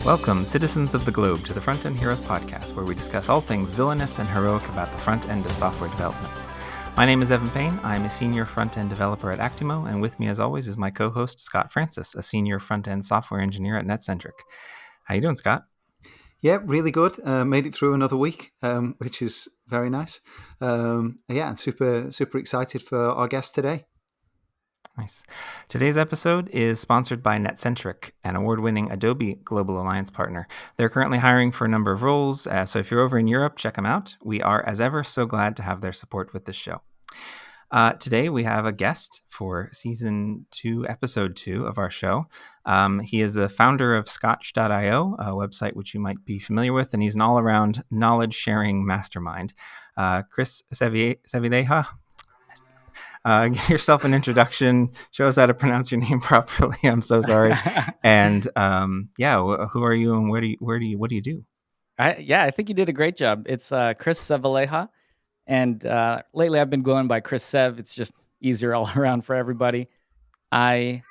Welcome, citizens of the globe, to the Frontend Heroes podcast, where we discuss all things villainous and heroic about the front end of software development. My name is Evan Payne. I'm a senior front-end developer at Actimo, and with me, as always, is my co-host, Scott Francis, a senior front-end software engineer at NetCentric. How you doing, Scott? Yeah, really good. Made it through another week, which is very nice. And super excited for our guest today. Nice. Today's episode is sponsored by NetCentric, an award-winning Adobe Global Alliance partner. They're currently hiring for a number of roles, so if you're over in Europe, check them out. We are, as ever, so glad to have their support with this show. Today, we have a guest for Season 2, Episode 2 of our show. He is the founder of Scotch.io, a website which you might be familiar with, and he's an all-around knowledge-sharing mastermind. Chris Sevilleja, give yourself an introduction, show us how to pronounce your name properly. I'm so sorry. And who are you and what do you do? I think you did a great job. It's Chris Sevilleja. And lately I've been going by Chris Sev. It's just easier all around for everybody. I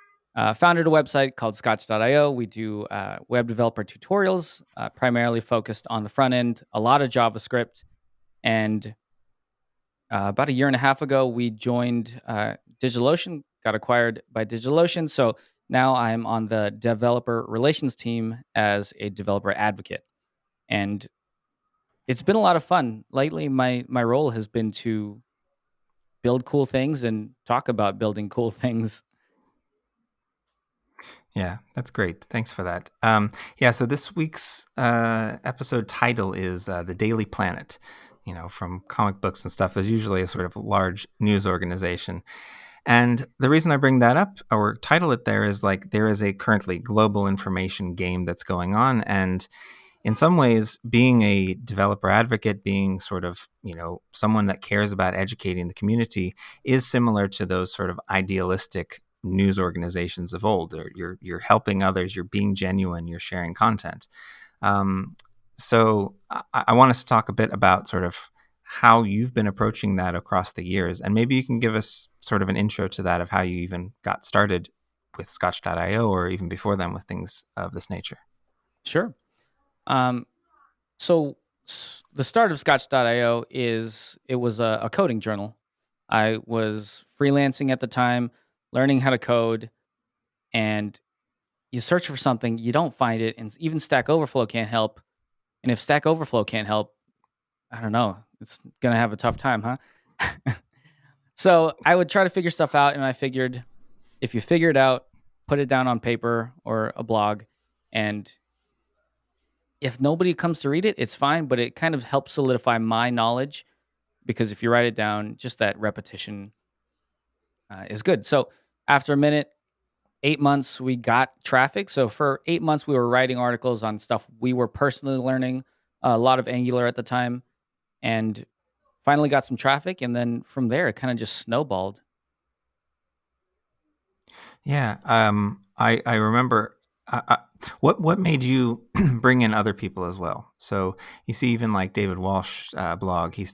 founded a website called Scotch.io. We do web developer tutorials, primarily focused on the front end, a lot of JavaScript. And about a year and a half ago, we joined DigitalOcean, got acquired by DigitalOcean. So now I'm on the developer relations team as a developer advocate. And it's been a lot of fun. Lately, my role has been to build cool things and talk about building cool things. Yeah, that's great. Thanks for that. So this week's episode title is The Daily Planet. You know, from comic books and stuff, there's usually a sort of large news organization. And the reason I bring that up or title it there is like there is a currently global information game that's going on. And in some ways, being a developer advocate, being sort of, someone that cares about educating the community is similar to those sort of idealistic news organizations of old. You're helping others, you're being genuine, you're sharing content. So I want us to talk a bit about sort of how you've been approaching that across the years. And maybe you can give us sort of an intro to that of how you even got started with Scotch.io or even before then with things of this nature. Sure. So the start of Scotch.io it was a coding journal. I was freelancing at the time, learning how to code, and you search for something, you don't find it, and even Stack Overflow can't help. And if Stack Overflow can't help, I don't know, it's going to have a tough time, huh? So I would try to figure stuff out, and I figured if you figure it out, put it down on paper or a blog, and if nobody comes to read it, it's fine, but it kind of helps solidify my knowledge because if you write it down, just that repetition is good. So after a minute, 8 months, we got traffic. So for 8 months, we were writing articles on stuff we were personally learning, a lot of Angular at the time, and finally got some traffic. And then from there, it kind of just snowballed. Yeah. I remember what made you bring in other people as well. So you see, even like David Walsh blog, he's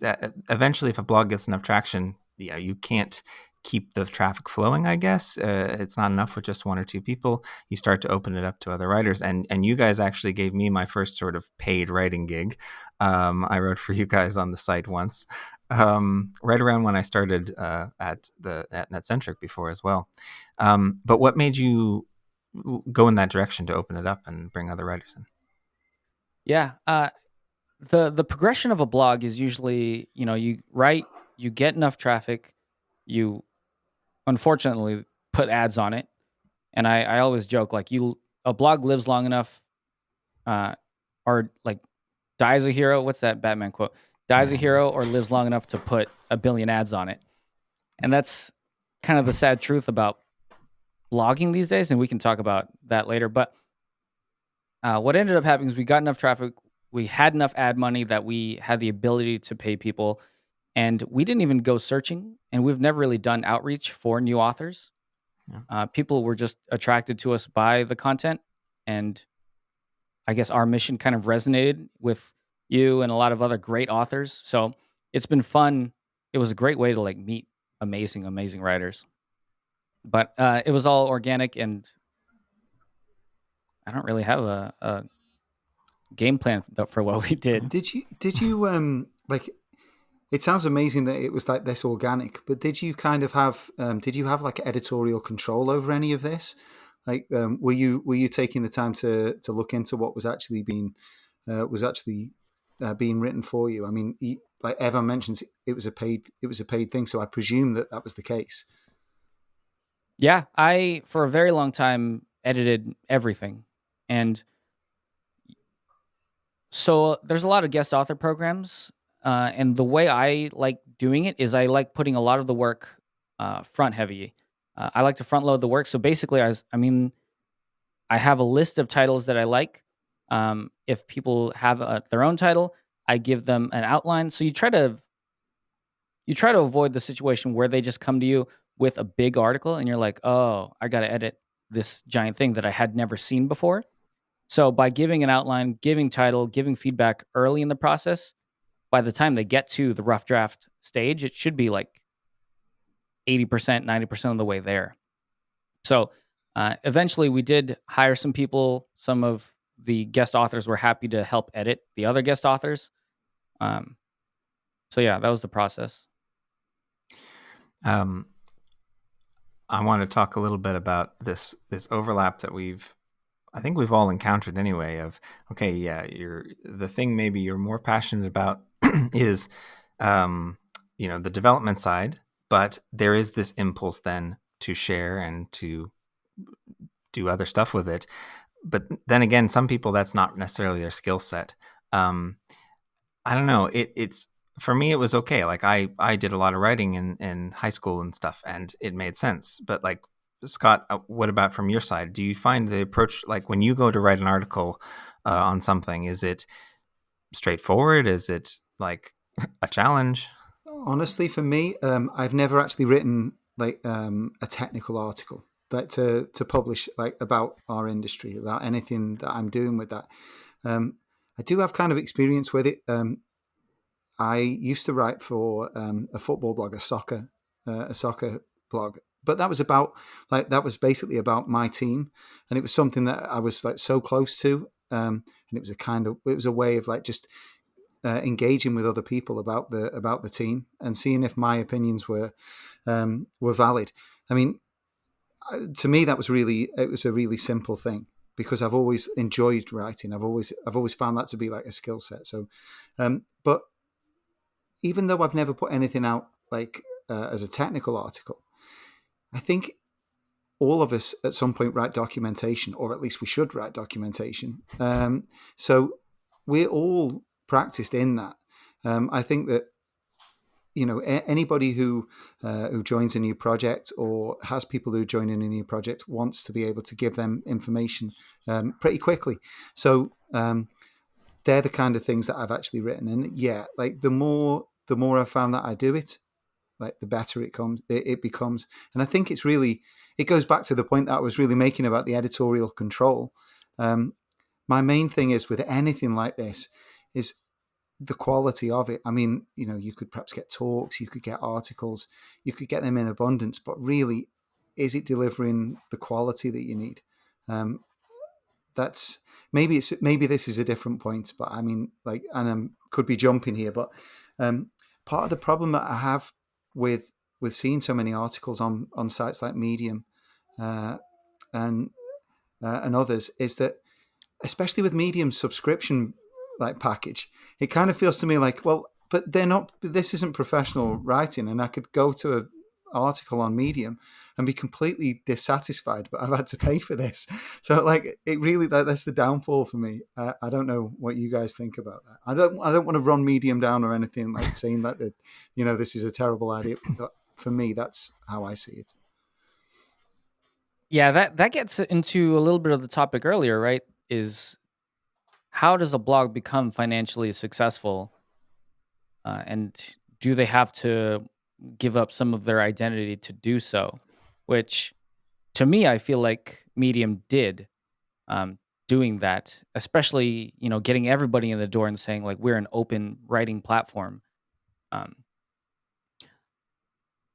eventually if a blog gets enough traction, you can't keep the traffic flowing, I guess. It's not enough with just one or two people. You start to open it up to other writers. And you guys actually gave me my first sort of paid writing gig. I wrote for you guys on the site once, right around when I started at NetCentric before as well. But what made you go in that direction to open it up and bring other writers in? Yeah. The progression of a blog is usually, you write, you get enough traffic, you unfortunately put ads on it. And I always joke, like a blog lives long enough, or like dies a hero. What's that Batman quote? Dies a hero or lives long enough to put a billion ads on it. And that's kind of the sad truth about blogging these days. And we can talk about that later. But what ended up happening is we got enough traffic. We had enough ad money that we had the ability to pay people. And we didn't even go searching. And we've never really done outreach for new authors. Yeah. People were just attracted to us by the content. And I guess our mission kind of resonated with you and a lot of other great authors. So it's been fun. It was a great way to like meet amazing writers. But it was all organic, and I don't really have a game plan for what we did. Did you like? It sounds amazing that it was like this organic, but did you kind of have did you have like editorial control over any of this? Like, were you taking the time to look into what was actually being being written for you? I mean, like Evan mentions, it was a paid thing, so I presume that was the case. Yeah, I for a very long time edited everything, and so there's a lot of guest author programs, and the way I like doing it is I like putting a lot of the work front heavy. I like to front load the work. So basically, I have a list of titles that I like. If people have their own title, I give them an outline. So you try to avoid the situation where they just come to you with a big article and you're like, oh, I got to edit this giant thing that I had never seen before. So by giving an outline, giving title, giving feedback early in the process, by the time they get to the rough draft stage, it should be like 80%, 90% of the way there. So eventually we did hire some people. Some of the guest authors were happy to help edit the other guest authors. So yeah, that was the process. I want to talk a little bit about this overlap that I think we've all encountered anyway. Of okay, yeah, the thing maybe you're more passionate about is, the development side, but there is this impulse then to share and to do other stuff with it. But then again, some people that's not necessarily their skill set. I don't know. It's for me, it was okay. Like I did a lot of writing in high school and stuff, and it made sense. But like Scott, what about from your side? Do you find the approach, like when you go to write an article on something, is it straightforward? Is it like a challenge? Honestly, for me, I've never actually written like a technical article that to publish like about our industry, about anything that I'm doing with that. I do have kind of experience with it. I used to write for a football blog, a soccer blog, but that was basically about my team, and it was something that I was like so close to, and it was a way of like just engaging with other people about the team and seeing if my opinions were valid. I mean, to me, it was a really simple thing because I've always enjoyed writing. I've always found that to be like a skill set. So, but even though I've never put anything out like as a technical article, I think all of us at some point write documentation, or at least we should write documentation. So we're all practiced in that. I think that anybody who joins a new project or has people who join in a new project wants to be able to give them information pretty quickly. So they're the kind of things that I've actually written. And yeah, like the more I've found that I do it, like the better it becomes. And I think it goes back to the point that I was really making about the editorial control. My main thing is with anything like this is the quality of it. I mean, you could perhaps get talks, you could get articles, you could get them in abundance, but really, is it delivering the quality that you need? That's maybe this is a different point, but I mean, like, and I could be jumping here, but part of the problem that I have with seeing so many articles on sites like Medium and others is that, especially with Medium subscription like package, it kind of feels to me like, well, but they're not. This isn't professional writing, and I could go to an article on Medium and be completely dissatisfied, but I've had to pay for this. So like, it really that's the downfall for me. I don't know what you guys think about that. I don't want to run Medium down or anything, like saying that this is a terrible idea. But for me, that's how I see it. Yeah, that gets into a little bit of the topic earlier, right? Is how does a blog become financially successful? And do they have to give up some of their identity to do so? Which, to me, I feel like Medium did, doing that, especially getting everybody in the door and saying like we're an open writing platform.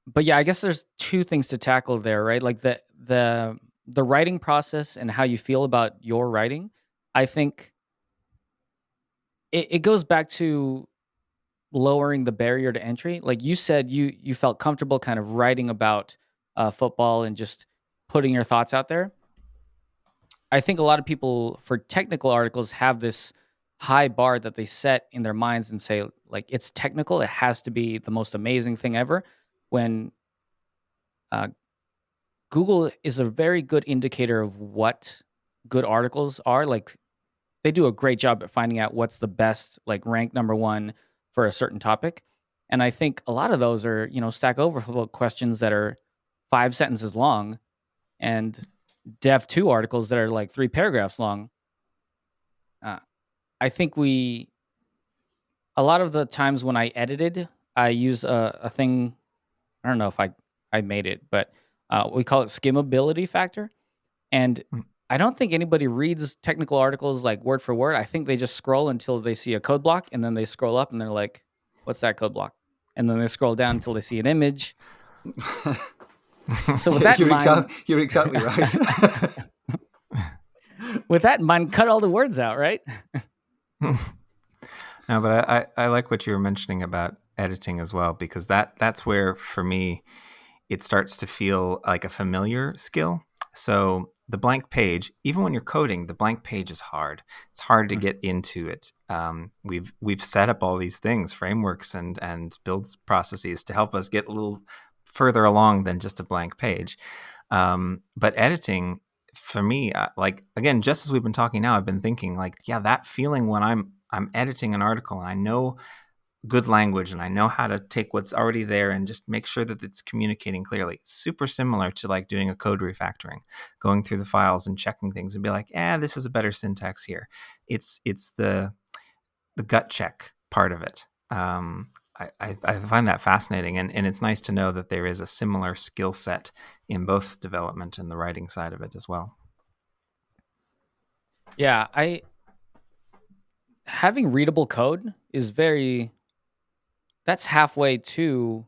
But yeah, I guess there's two things to tackle there, right? Like the writing process and how you feel about your writing. I think it goes back to lowering the barrier to entry. Like you said, you felt comfortable kind of writing about football and just putting your thoughts out there. I think a lot of people for technical articles have this high bar that they set in their minds and say, like, it's technical, it has to be the most amazing thing ever. When uh, Google is a very good indicator of what good articles are. Like, they do a great job at finding out what's the best, like rank number one for a certain topic. And I think a lot of those are, Stack Overflow questions that are 5 sentences long, and Dev 2 articles that are like 3 paragraphs long. I think a lot of the times when I edited, I use a thing. I don't know if I made it, but we call it skimmability factor. And Mm. I don't think anybody reads technical articles like word for word. I think they just scroll until they see a code block, and then they scroll up and they're like, "What's that code block?" And then they scroll down until they see an image. So with that in mind, you're exactly right. with that in mind, cut all the words out, right? No, but I like what you were mentioning about editing as well, because that's where, for me, it starts to feel like a familiar skill. So the blank page, even when you're coding, the blank page is hard. It's hard to get into it. We've set up all these things, frameworks and builds processes to help us get a little further along than just a blank page. But editing, for me, like, again, just as we've been talking now, I've been thinking, like, yeah, that feeling when I'm editing an article and I know good language and I know how to take what's already there and just make sure that it's communicating clearly. It's super similar to like doing a code refactoring, going through the files and checking things and be like, this is a better syntax here. It's the gut check part of it. I find that fascinating, and it's nice to know that there is a similar skill set in both development and the writing side of it as well. Yeah, having readable code is that's halfway to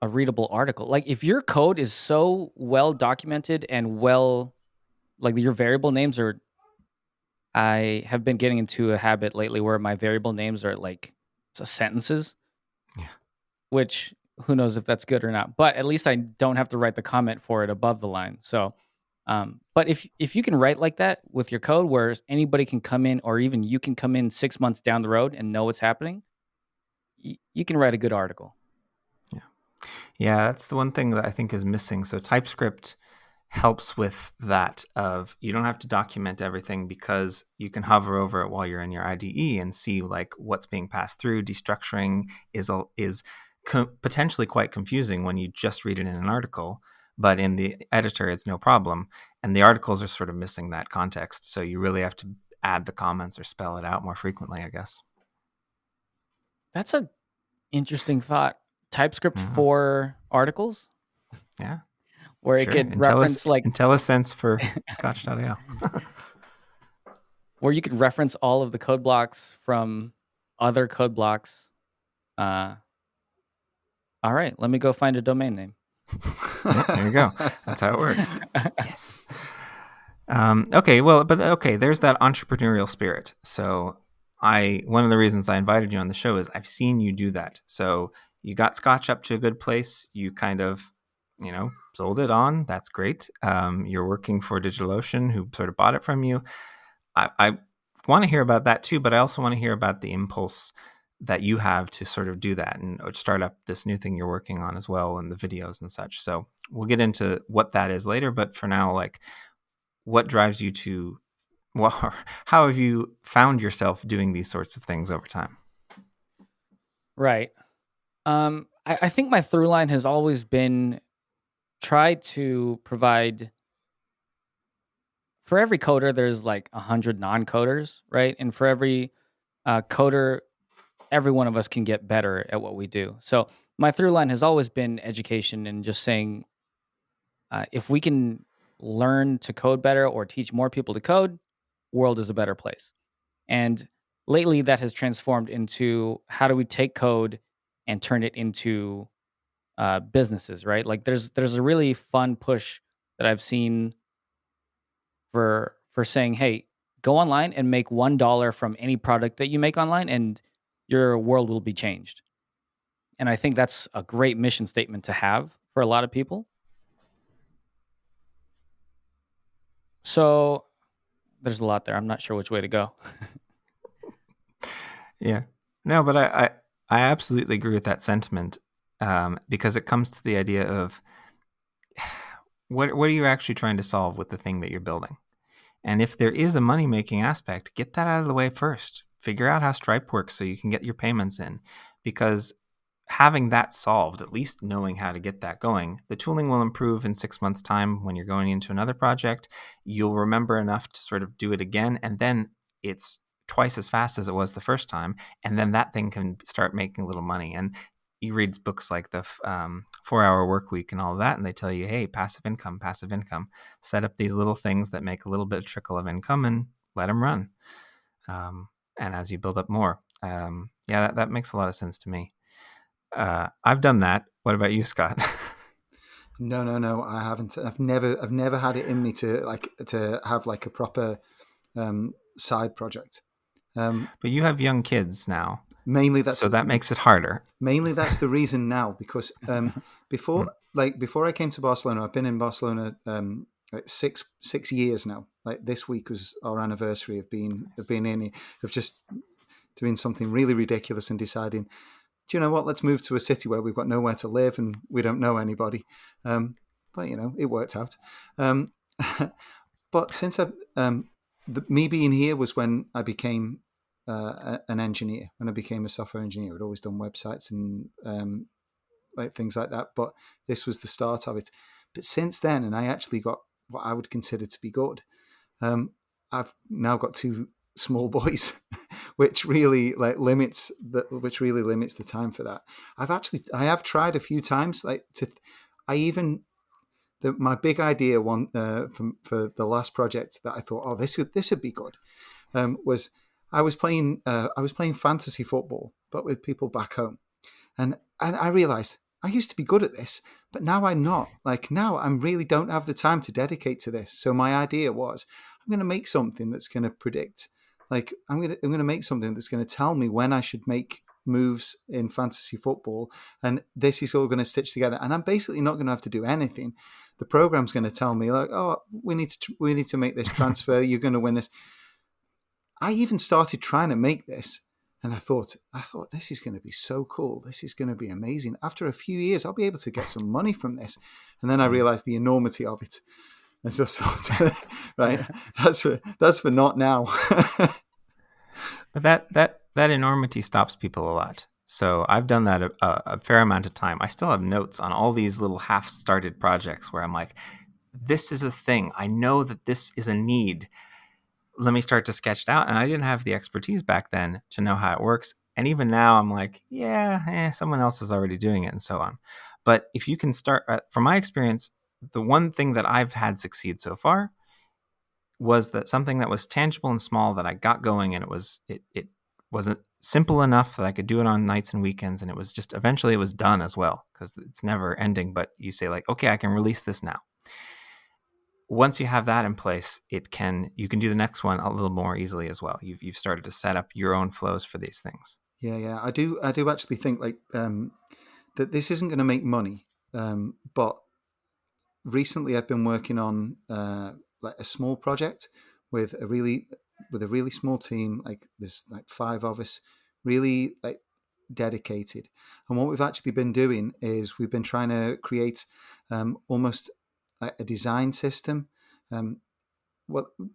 a readable article. Like, if your code is so well documented and like your variable names are, I have been getting into a habit lately where my variable names are like sentences. Yeah. Which, who knows if that's good or not, but at least I don't have to write the comment for it above the line. So, but if you can write like that with your code, where anybody can come in, or even you can come in 6 months down the road and know what's happening, you can write a good article. Yeah, that's the one thing that I think is missing. So TypeScript helps with that, of you don't have to document everything because you can hover over it while you're in your IDE and see like what's being passed through. Destructuring is potentially quite confusing when you just read it in an article, but in the editor it's no problem. And the articles are sort of missing that context, so you really have to add the comments or spell it out more frequently, I guess. That's a interesting thought. TypeScript for articles? Yeah. Where it could reference like IntelliSense for Scotch.io. Where you could reference all of the code blocks from other code blocks. All right, let me go find a domain name. There you go. That's how it works. Yes. Okay, there's that entrepreneurial spirit. So one of the reasons I invited you on the show is I've seen you do that. So you got Scotch up to a good place. You kind of, sold it on. That's great. You're working for DigitalOcean, who sort of bought it from you. I want to hear about that too, but I also want to hear about the impulse that you have to sort of do that and start up this new thing you're working on as well, and the videos and such. So we'll get into what that is later. But for now, like, what drives you to, well, how have you found yourself doing these sorts of things over time? Right. I think my through line has always been try to provide, for every coder, there's like 100 non-coders, right? And for every coder, every one of us can get better at what we do. So my through line has always been education, and just saying, if we can learn to code better or teach more people to code, world is a better place. And lately that has transformed into, how do we take code and turn it into businesses, right? Like there's a really fun push that I've seen for saying, hey, go online and make $1 from any product that you make online, and your world will be changed. And I think that's a great mission statement to have for a lot of people. So there's a lot there. I'm not sure which way to go. Yeah. No, but I absolutely agree with that sentiment, because it comes to the idea of what are you actually trying to solve with the thing that you're building? And if there is a money-making aspect, get that out of the way first. Figure out how Stripe works so you can get your payments in. Because having that solved, at least knowing how to get that going, the tooling will improve in 6 months' time when you're going into another project. You'll remember enough to sort of do it again, and then it's twice as fast as it was the first time, and then that thing can start making a little money. And you read books like the 4-Hour Work Week and all of that, and they tell you, hey, passive income, set up these little things that make a little bit of trickle of income and let them run. And as you build up more, that makes a lot of sense to me. I've done that. What about you, Scott? No, I haven't. I've never had it in me to have like a proper side project. But you have young kids now. Mainly so that makes it harder. Mainly that's the reason now, because before I came to Barcelona, I've been in Barcelona like six years now. Like this week was our anniversary of being in here, of just doing something really ridiculous and deciding, do you know what? Let's move to a city where we've got nowhere to live and we don't know anybody. But it worked out. But since me being here was when I became an engineer. When I became a software engineer, I'd always done websites and like things like that. But this was the start of it. But since then, and I actually got what I would consider to be good. I've now got 2 small boys, which really limits the time for that. I have tried a few times my big idea for the last project that I thought, this would be good, was I was playing fantasy football, but with people back home, and I realized I used to be good at this, but now I'm not. Like now I really don't have the time to dedicate to this. So my idea was, I'm going to make something that's going to predict. Like I'm going to make something that's going to tell me when I should make moves in fantasy football, and this is all going to stitch together. And I'm basically not going to have to do anything. The program's going to tell me like, oh, we need to make this transfer. You're going to win this. I even started trying to make this, and I thought this is going to be so cool. This is going to be amazing. After a few years, I'll be able to get some money from this. And then I realized the enormity of it. I just thought, right, that's for not now. But that enormity stops people a lot. So I've done that a fair amount of time. I still have notes on all these little half-started projects where I'm like, this is a thing. I know that this is a need. Let me start to sketch it out. And I didn't have the expertise back then to know how it works. And even now I'm like, someone else is already doing it and so on. But if you can start, from my experience, the one thing that I've had succeed so far was that something that was tangible and small that I got going, and it wasn't simple enough that I could do it on nights and weekends. And it was just, eventually it was done as well, because it's never ending. But you say like, okay, I can release this now. Once you have that in place, you can do the next one a little more easily as well. You've started to set up your own flows for these things. Yeah. I do actually think that this isn't going to make money. But recently I've been working on like a small project with a really small team. Like there's like 5 of us, really like dedicated. And what we've actually been doing is we've been trying to create almost like a design system.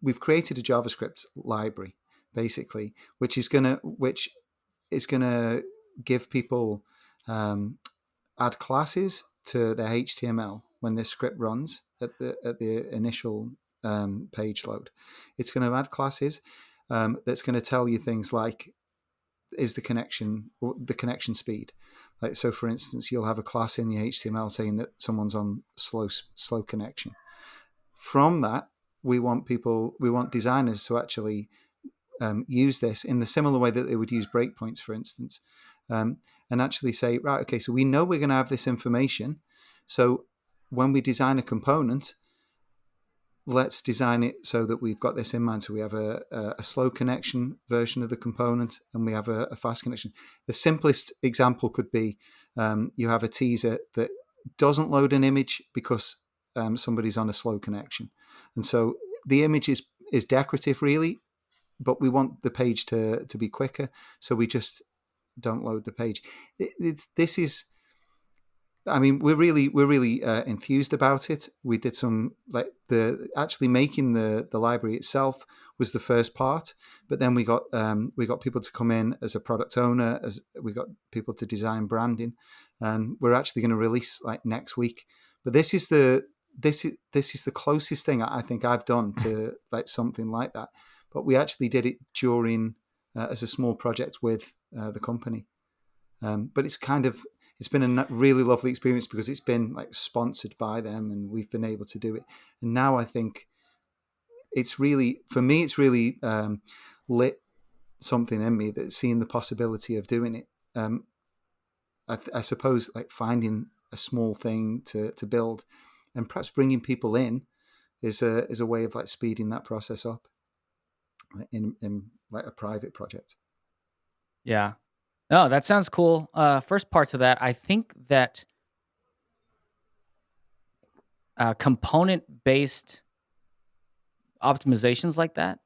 We've created a JavaScript library basically, which is gonna give people add classes to their HTML when this script runs at the initial page load. It's going to add classes that's going to tell you things like, is the connection speed. Like, so for instance, you'll have a class in the HTML saying that someone's on slow connection. From that, we want designers to actually use this in the similar way that they would use breakpoints, for instance, and actually say, right, okay, so we know we're going to have this information. So when we design a component, let's design it so that we've got this in mind. So we have a slow connection version of the component, and we have a fast connection. The simplest example could be you have a teaser that doesn't load an image because somebody's on a slow connection. And so the image is decorative, really, but we want the page to be quicker. So we just don't load the page. This is... I mean, we're really enthused about it. We did some actually making the library itself was the first part, but then we got people to come in as a product owner, as we got people to design branding, and we're actually going to release like next week. But this is the closest thing I think I've done to like something like that. But we actually did it during as a small project with the company. But it's been a really lovely experience because it's been like sponsored by them, and we've been able to do it. And now I think it's really, for me, it's really lit something in me that's seeing the possibility of doing it. I suppose like finding a small thing to build and perhaps bringing people in is a way of like speeding that process up in like a private project. Yeah. No, that sounds cool. First part to that, I think that component-based optimizations like that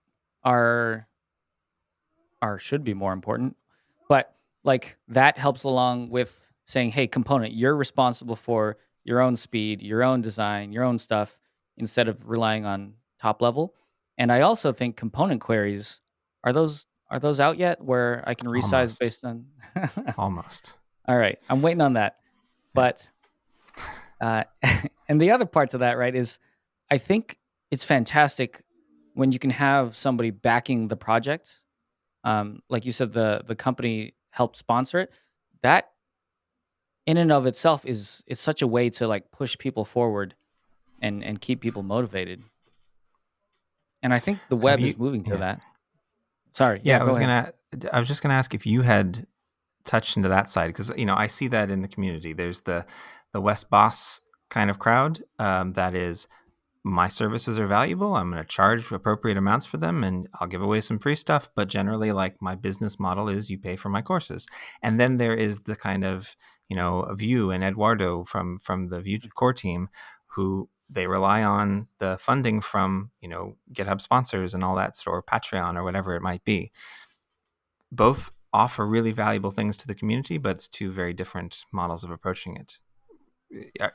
are should be more important. But like that helps along with saying, hey, component, you're responsible for your own speed, your own design, your own stuff, instead of relying on top level. And I also think component queries, are those out yet where I can resize Almost. based on Almost. All right, I'm waiting on that. But and the other part to that, right, is I think it's fantastic when you can have somebody backing the project. Like you said, the company helped sponsor it. That in and of itself is such a way to like push people forward and keep people motivated. And I think the web is moving to that. Sorry. Yeah, Go ahead. I was just gonna ask if you had touched into that side, because I see that in the community. There's the West Boss kind of crowd that is, my services are valuable. I'm going to charge appropriate amounts for them, and I'll give away some free stuff. But generally, like, my business model is you pay for my courses. And then there is the kind of, Vue and Eduardo from the Vue core team, who they rely on the funding from, GitHub sponsors and all that, or Patreon or whatever it might be. Both offer really valuable things to the community, but it's two very different models of approaching it.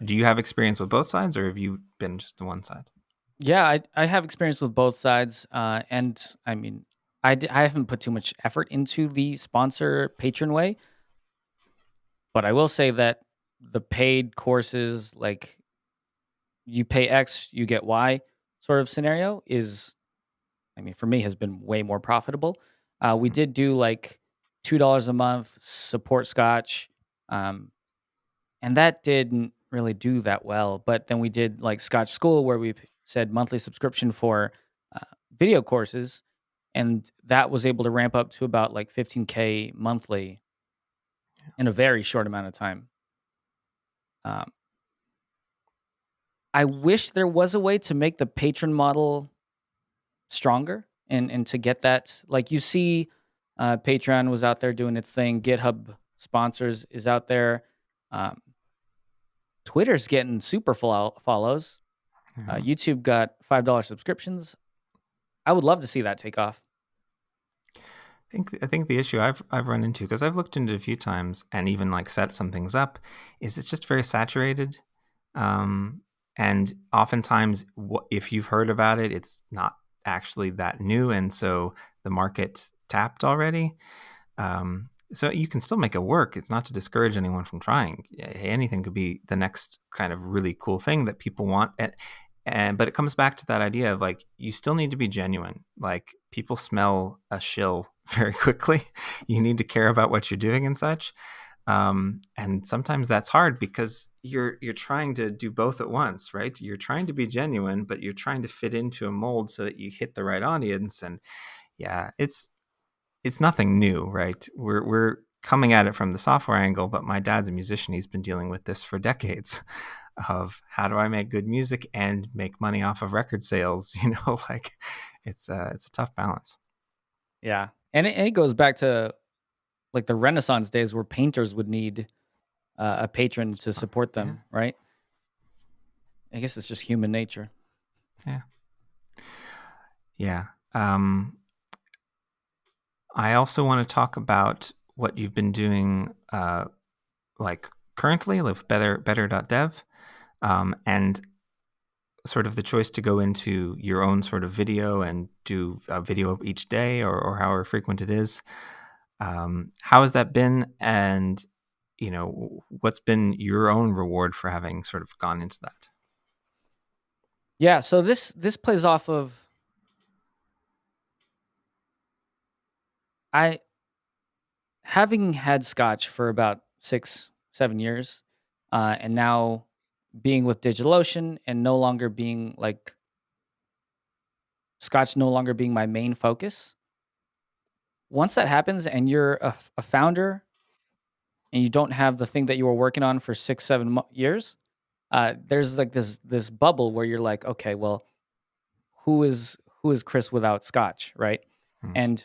Do you have experience with both sides, or have you been just the one side? Yeah, I have experience with both sides. And I mean, I haven't put too much effort into the sponsor patron way. But I will say that the paid courses, like you pay X, you get Y sort of scenario is, I mean, for me has been way more profitable. We did do like $2 a month support Scotch. And that didn't really do that well. But then we did like Scotch School, where we said monthly subscription for video courses. And that was able to ramp up to about like 15K monthly in a very short amount of time. I wish there was a way to make the patron model stronger and to get that. Like you see, Patreon was out there doing its thing. GitHub sponsors is out there. Twitter's getting super follows. YouTube got $5 subscriptions. I would love to see that take off. I think the issue I've run into, because I've looked into it a few times and even like set some things up, is it's just very saturated. And oftentimes, if you've heard about it, it's not actually that new, and so the market tapped already. So you can still make it work. It's not to discourage anyone from trying. Hey, anything could be the next kind of really cool thing that people want. But it comes back to that idea of like, you still need to be genuine. Like, people smell a shill very quickly. You need to care about what you're doing and such. And sometimes that's hard because you're trying to do both at once, right? You're trying to be genuine, but you're trying to fit into a mold so that you hit the right audience. And yeah, it's nothing new, right? We're coming at it from the software angle, but my dad's a musician. He's been dealing with this for decades. of how do I make good music and make money off of record sales. Like it's a tough balance. Yeah. And it goes back to like the Renaissance days where painters would need a patron to support them, right? I guess it's just human nature. Yeah. I also want to talk about what you've been doing, like currently with better.dev, and sort of the choice to go into your own sort of video and do a video each day or however frequent it is. How has that been? And, what's been your own reward for having sort of gone into that? Yeah. So this plays off of having had Scotch for about 6-7 years, and now being with DigitalOcean and no longer being like Scotch, no longer being my main focus. Once that happens and you're a founder and you don't have the thing that you were working on for 6-7 years, there's like this bubble where you're like, okay, well, who is Chris without Scotch, right? And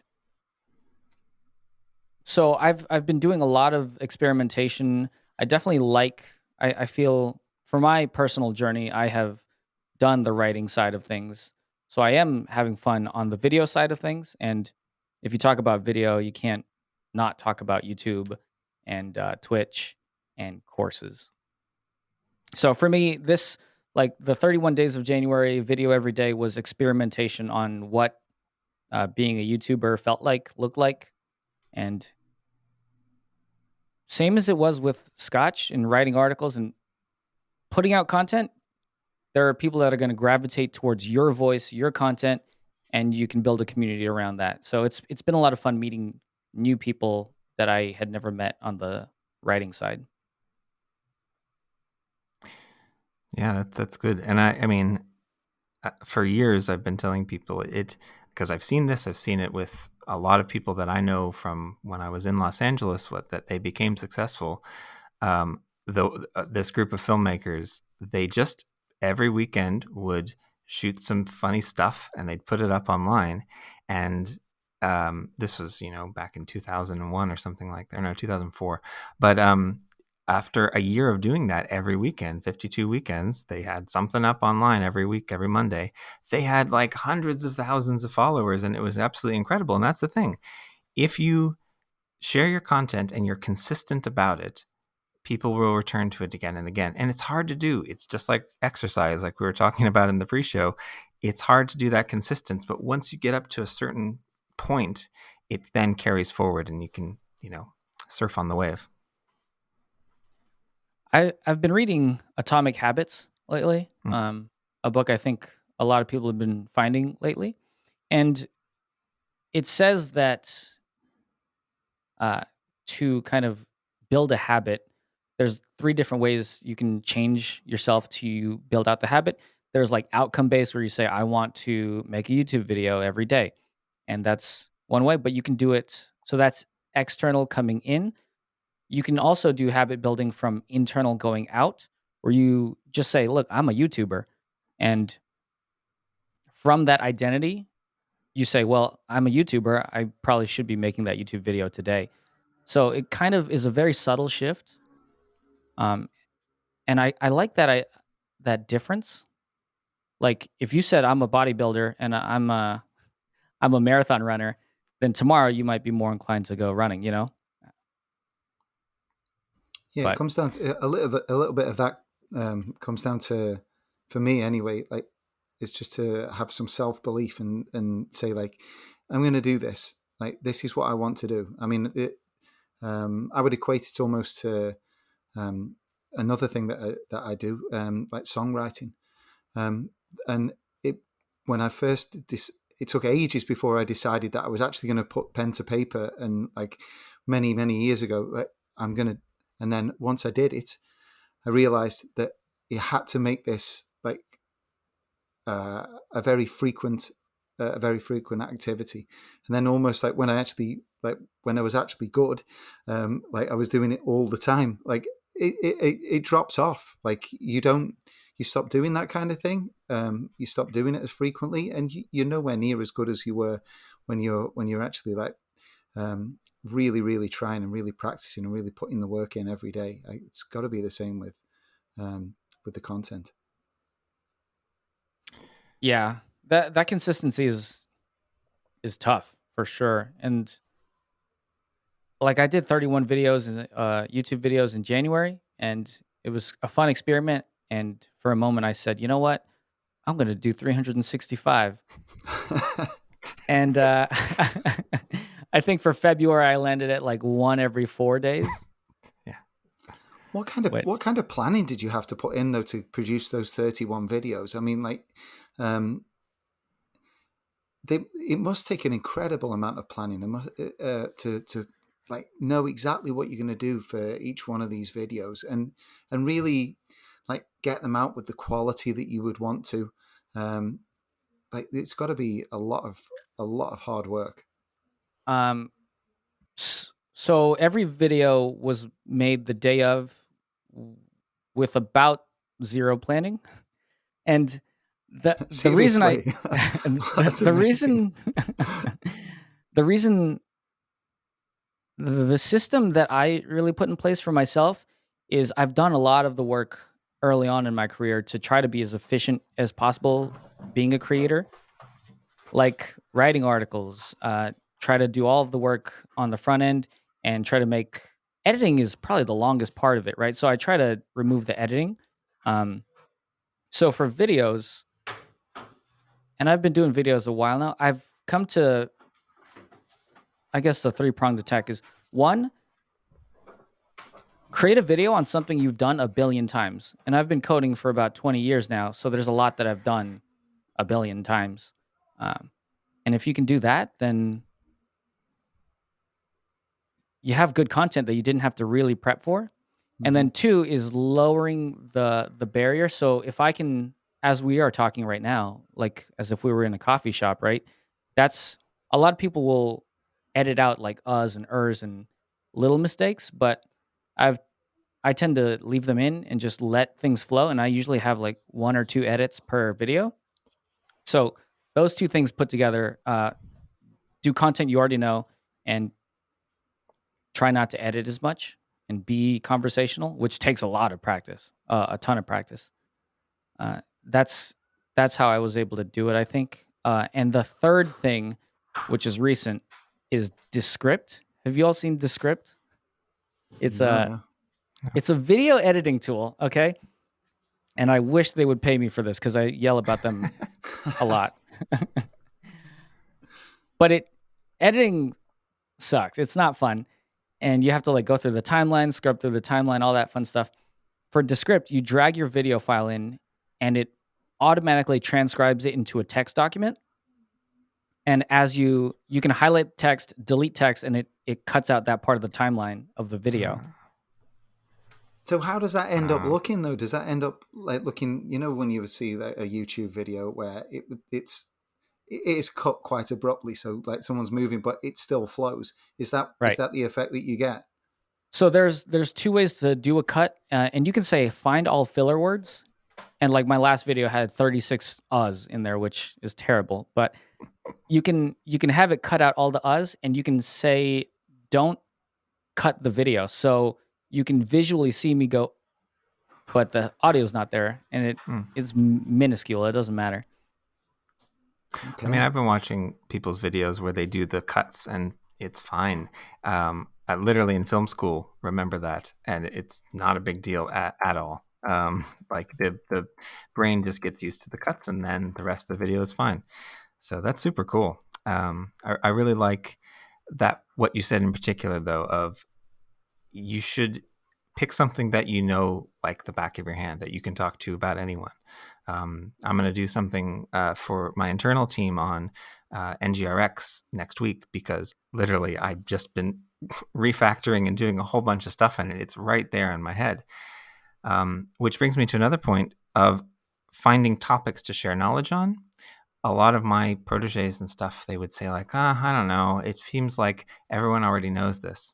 so I've been doing a lot of experimentation. I definitely I feel for my personal journey, I have done the writing side of things. So I am having fun on the video side of things. And if you talk about video, you can't not talk about YouTube and Twitch and courses. So for me, this, like the 31 days of January video every day, was experimentation on what being a YouTuber looked like. And same as it was with Scotch and writing articles and putting out content, there are people that are going to gravitate towards your voice, your content, and you can build a community around that. So it's been a lot of fun meeting new people that I had never met on the writing side. Yeah, that's good. And I mean, for years I've been telling people because I've seen it with a lot of people that I know from when I was in Los Angeles, that they became successful. This group of filmmakers, they just every weekend would shoot some funny stuff and they'd put it up online. And this was, back in 2001 or something like that. No, 2004. But after a year of doing that every weekend, 52 weekends, they had something up online every week, every Monday. They had like hundreds of thousands of followers, and it was absolutely incredible. And that's the thing. If you share your content and you're consistent about it, people will return to it again and again. And it's hard to do. It's just like exercise, like we were talking about in the pre-show. It's hard to do that consistency. But once you get up to a certain point, it then carries forward and you can, surf on the wave. I've been reading Atomic Habits lately, a book I think a lot of people have been finding lately. And it says that to kind of build a habit, there's 3 different ways you can change yourself to build out the habit. There's like outcome based, where you say, I want to make a YouTube video every day. And that's one way, but you can do it. So that's external coming in. You can also do habit building from internal going out, where you just say, look, I'm a YouTuber. And from that identity, you say, well, I'm a YouTuber. I probably should be making that YouTube video today. So it kind of is a very subtle shift. And I like that difference. Like if you said I'm a bodybuilder and I'm a marathon runner, then tomorrow you might be more inclined to go running, Yeah, But it comes down to a little bit of that. Comes down to, for me anyway, like it's just to have some self-belief and say like, I'm going to do this. Like this is what I want to do. I mean, I would equate it almost to another thing that I do, like songwriting. And when I first it took ages before I decided that I was actually going to put pen to paper, and like many years ago, like I'm going to. And then once I did it, I realized that you had to make this like a very frequent activity. And then almost like when I was actually good, like I was doing it all the time. Like it drops off. Like you stop doing that kind of thing. You stop doing it as frequently, and you're nowhere near as good as you were when you're actually like really, really trying and really practicing and really putting the work in every day. It's got to be the same with the content. Yeah, that consistency is tough for sure. And like I did 31 videos and YouTube videos in January, and it was a fun experiment. And for a moment, I said, you know what, I'm going to do 365. And I think for February, I landed at like one every 4 days. Yeah. What kind of planning did you have to put in though to produce those 31 videos? I mean, like, it must take an incredible amount of planning to like know exactly what you're going to do for each one of these videos and really like get them out with the quality that you would want to. Like it's got to be a lot of hard work. So every video was made the day of with about zero planning. And the reason the system that I really put in place for myself is I've done a lot of the work early on in my career to try to be as efficient as possible being a creator, like writing articles, try to do all of the work on the front end and try to make editing is probably the longest part of it, right? So I try to remove the editing. So for videos, and I've been doing videos a while now, I've come to, I guess the three-pronged attack is one, create a video on something you've done a billion times. And I've been coding for about 20 years now, so there's a lot that I've done a billion times. And if you can do that, then you have good content that you didn't have to really prep for. Mm-hmm. And then two is lowering the barrier. So if I can, as we are talking right now, like as if we were in a coffee shop, right? That's a lot of people will edit out like uhs and ers and little mistakes, but I tend to leave them in and just let things flow. And I usually have like 1 or 2 edits per video. So those two things put together, do content you already know and try not to edit as much and be conversational, which takes a lot of practice, a ton of practice. That's how I was able to do it, I think. And the third thing, which is recent, is Descript. Have you all seen Descript? It's it's a video editing tool, okay? And I wish they would pay me for this because I yell about them a lot. But editing sucks. It's not fun. And you have to like go through the timeline, scrub through the timeline, all that fun stuff. For Descript, you drag your video file in and it automatically transcribes it into a text document. And as you can highlight text, delete text, and it cuts out that part of the timeline of the video. So how does that end up looking though? Does that end up like looking, you know, when you see a YouTube video where it is cut quite abruptly, so like someone's moving, but it still flows. Is that right? Is that the effect that you get? So there's 2 ways to do a cut, and you can say find all filler words, and like my last video had 36 uhs in there, which is terrible. But you can have it cut out all the uhs, and you can say don't cut the video, so you can visually see me go, but the audio's not there, and it's minuscule. It doesn't matter. Okay. I mean, I've been watching people's videos where they do the cuts and it's fine. I literally in film school remember that, and it's not a big deal at all. Like the brain just gets used to the cuts and then the rest of the video is fine. So that's super cool. I really like that, what you said in particular though, of you should pick something that you know like the back of your hand that you can talk to about anyone. I'm going to do something for my internal team on NGRX next week because literally I've just been refactoring and doing a whole bunch of stuff in it. It's right there in my head. Which brings me to another point of finding topics to share knowledge on. A lot of my proteges and stuff, they would say like, I don't know, it seems like everyone already knows this.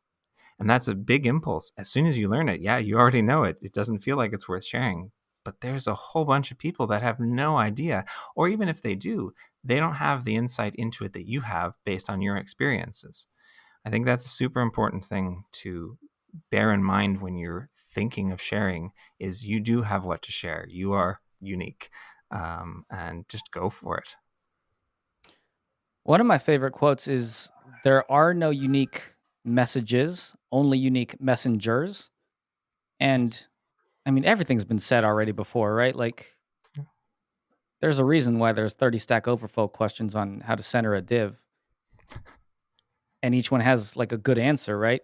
And that's a big impulse. As soon as you learn it, yeah, you already know it. It doesn't feel like it's worth sharing. But there's a whole bunch of people that have no idea, or even if they do, they don't have the insight into it that you have based on your experiences. I think that's a super important thing to bear in mind when you're thinking of sharing, is you do have what to share. You are unique, and just go for it. One of my favorite quotes is, there are no unique messages, only unique messengers. And I mean, everything's been said already before, right? Like, there's a reason why there's 30 Stack Overflow questions on how to center a div. And each one has like a good answer, right?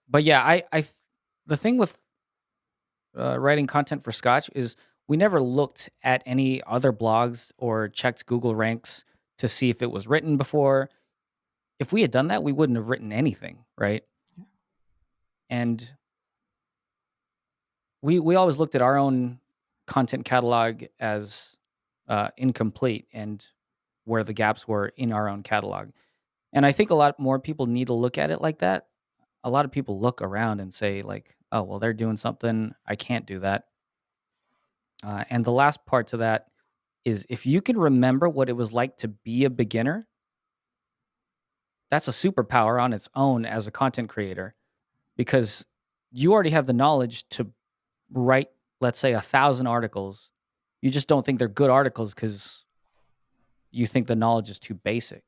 But yeah, the thing with writing content for Scotch is we never looked at any other blogs or checked Google ranks to see if it was written before. If we had done that, we wouldn't have written anything, right? And we always looked at our own content catalog as incomplete and where the gaps were in our own catalog. And I think a lot more people need to look at it like that. A lot of people look around and say like, oh, well, they're doing something, I can't do that. And the last part to that is, if you can remember what it was like to be a beginner, that's a superpower on its own as a content creator, because you already have the knowledge to write, let's say, 1,000 articles. You just don't think they're good articles because you think the knowledge is too basic.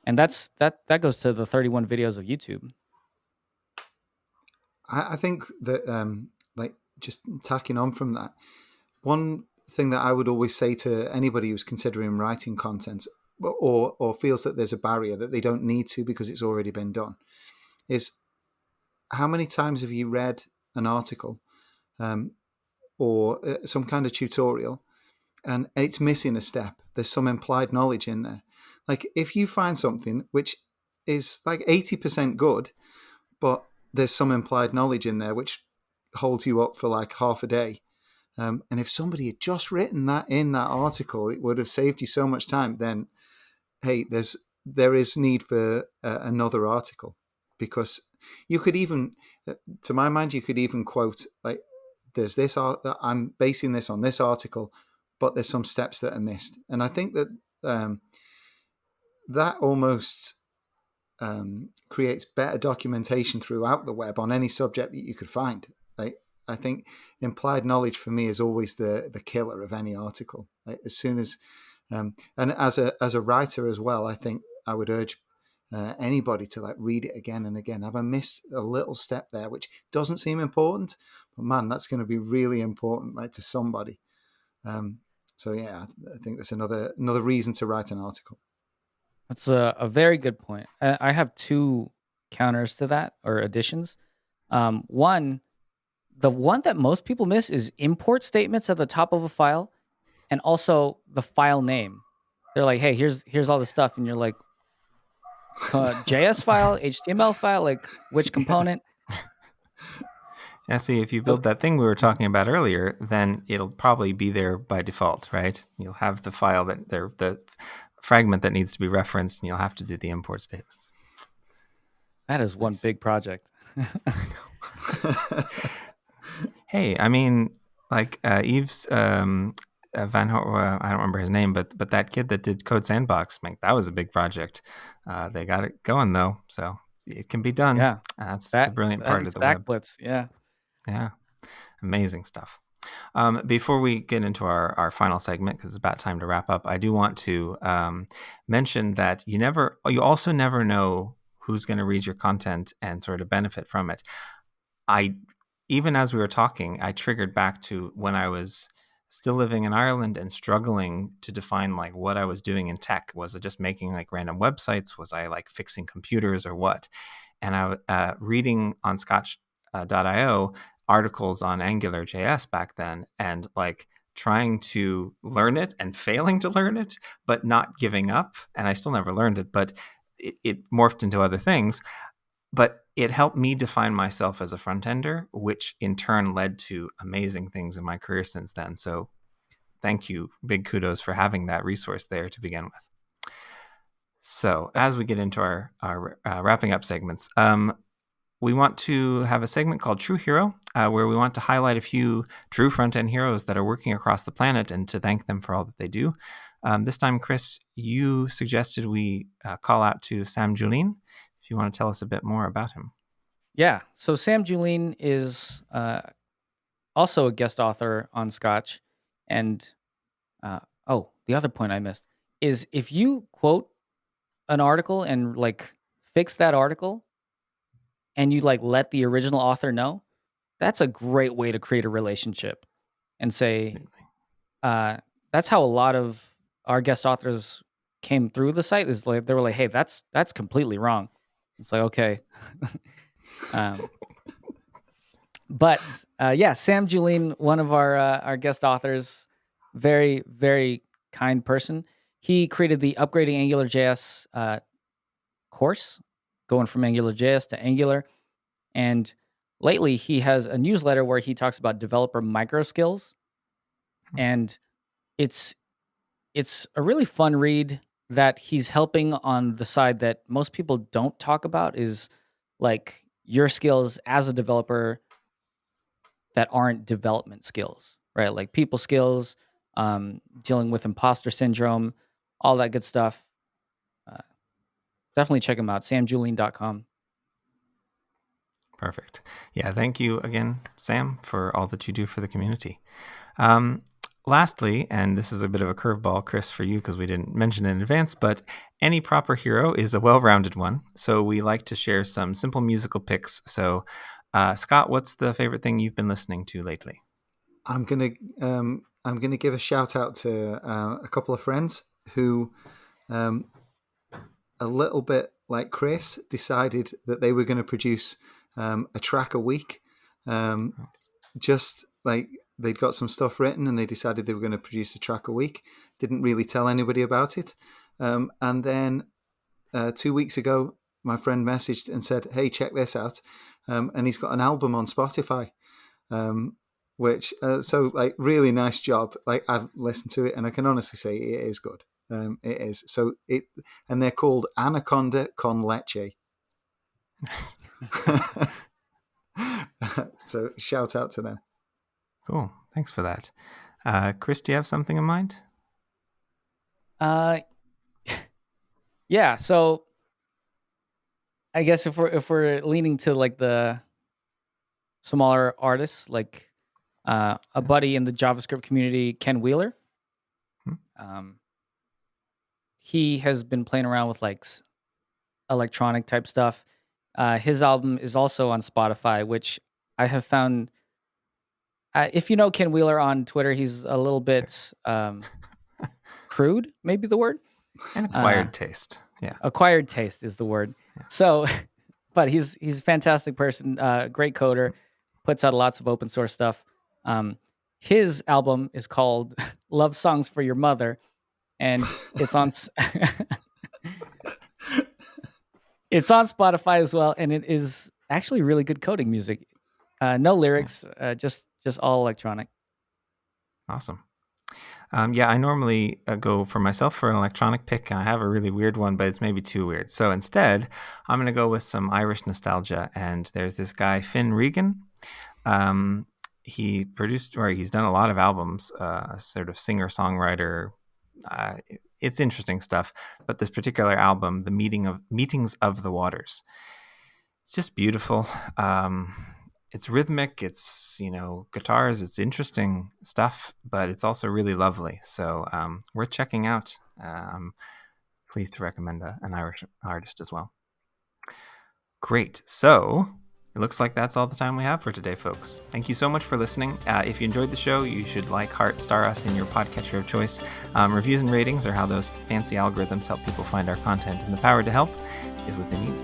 And that goes to the 31 videos of YouTube. I think that, like, just tacking on from that, one thing that I would always say to anybody who's considering writing content, or feels that there's a barrier that they don't need to because it's already been done, is, how many times have you read an article or some kind of tutorial and it's missing a step? There's some implied knowledge in there. Like, if you find something which is like 80% good, but there's some implied knowledge in there which holds you up for like half a day, and if somebody had just written that in that article, it would have saved you so much time. Then, hey, there is need for another article, because you could even, to my mind, you could even quote like, there's this, I'm basing this on this article, but there's some steps that are missed. And I think that that almost creates better documentation throughout the web on any subject that you could find. Like, I think implied knowledge for me is always the killer of any article. Like, as soon as, and as a writer as well, I think I would urge anybody to like read it again and again. Have I missed a little step there which doesn't seem important, but man, that's going to be really important, like, to somebody. So yeah, I think that's another reason to write an article. That's a very good point. I have two counters to that, or additions. One, the one that most people miss is import statements at the top of a file, and also the file name. They're like, hey, here's all the stuff, and you're like, JS file, HTML file, like, which component? Yeah, see, if you build that thing we were talking about earlier, then it'll probably be there by default, right? You'll have the file the fragment that needs to be referenced, and you'll have to do the import statements. That is one big project. Hey, I mean, like Yves Van I don't remember his name, but that kid that did Code Sandbox, like, that was a big project. They got it going though, so it can be done. Yeah, that's the brilliant part of the web. Blitz, yeah, amazing stuff. Before we get into our final segment, because it's about time to wrap up, I do want to mention that you also never know who's going to read your content and sort of benefit from it. Even as we were talking, I triggered back to when I was still living in Ireland and struggling to define like what I was doing in tech. Was it just making like random websites? Was I like fixing computers or what? And I was reading on Scotch.io articles on AngularJS back then, and like trying to learn it and failing to learn it, but not giving up. And I still never learned it, but it morphed into other things. But it helped me define myself as a front-ender, which in turn led to amazing things in my career since then. So thank you. Big kudos for having that resource there to begin with. So as we get into our wrapping up segments, we want to have a segment called True Hero, where we want to highlight a few true front-end heroes that are working across the planet and to thank them for all that they do. This time, Chris, you suggested we call out to Sam Julien. If you want to tell us a bit more about him. Yeah. So Sam Julien is also a guest author on Scotch. And the other point I missed is if you quote an article and like fix that article and you like let the original author know, that's a great way to create a relationship and say, that's how a lot of our guest authors came through the site, is like they were like, hey, that's completely wrong. It's like, okay. But Sam Julien, one of our guest authors, very, very kind person. He created the Upgrading AngularJS course, going from AngularJS to Angular. And lately, he has a newsletter where he talks about developer micro skills. And it's a really fun read that he's helping on the side that most people don't talk about, is like your skills as a developer that aren't development skills, right? Like people skills, dealing with imposter syndrome, all that good stuff. Definitely check him out, samjulien.com. Perfect. Yeah, thank you again, Sam, for all that you do for the community. Lastly, and this is a bit of a curveball, Chris, for you because we didn't mention it in advance, but any proper hero is a well-rounded one. So we like to share some simple musical picks. So Scott, what's the favorite thing you've been listening to lately? I'm gonna give a shout out to a couple of friends who, a little bit like Chris, decided that they were going to produce a track a week. Just like they'd got some stuff written and they decided they were going to produce a track a week. Didn't really tell anybody about it. And then 2 weeks ago, my friend messaged and said, hey, check this out. And he's got an album on Spotify, which, so like really nice job. Like I've listened to it and I can honestly say it is good. It is. So and they're called Anaconda con Leche. So shout out to them. Cool. Thanks for that. Chris, do you have something in mind? Yeah. So I guess if we're leaning to like the smaller artists, like a buddy in the JavaScript community, Ken Wheeler. He has been playing around with like electronic type stuff. His album is also on Spotify, which I have found. If you know Ken Wheeler on Twitter, he's a little bit crude, maybe the word. An acquired taste. Yeah. Acquired taste is the word. Yeah. So, but he's a fantastic person, great coder, puts out lots of open source stuff. His album is called Love Songs for Your Mother, and it's on it's on Spotify as well, and it is actually really good coding music. No lyrics, just all electronic. Awesome. I normally go for myself for an electronic pick, and I have a really weird one, but it's maybe too weird. So instead, I'm going to go with some Irish nostalgia, and there's this guy, Finn Regan. He produced, or he's done a lot of albums, sort of singer-songwriter. It's interesting stuff, but this particular album, The Meetings of the Waters, it's just beautiful. It's rhythmic, it's, guitars, it's interesting stuff, but it's also really lovely. So worth checking out. I'm pleased to recommend an Irish artist as well. Great. So it looks like that's all the time we have for today, folks. Thank you so much for listening. If you enjoyed the show, you should star us in your podcatcher of choice. Reviews and ratings are how those fancy algorithms help people find our content, and the power to help is within you.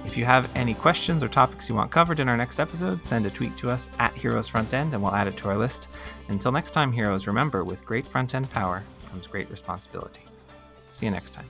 If you have any questions or topics you want covered in our next episode, send a tweet to us at Heroes Frontend and we'll add it to our list. Until next time, heroes, remember, with great front-end power comes great responsibility. See you next time.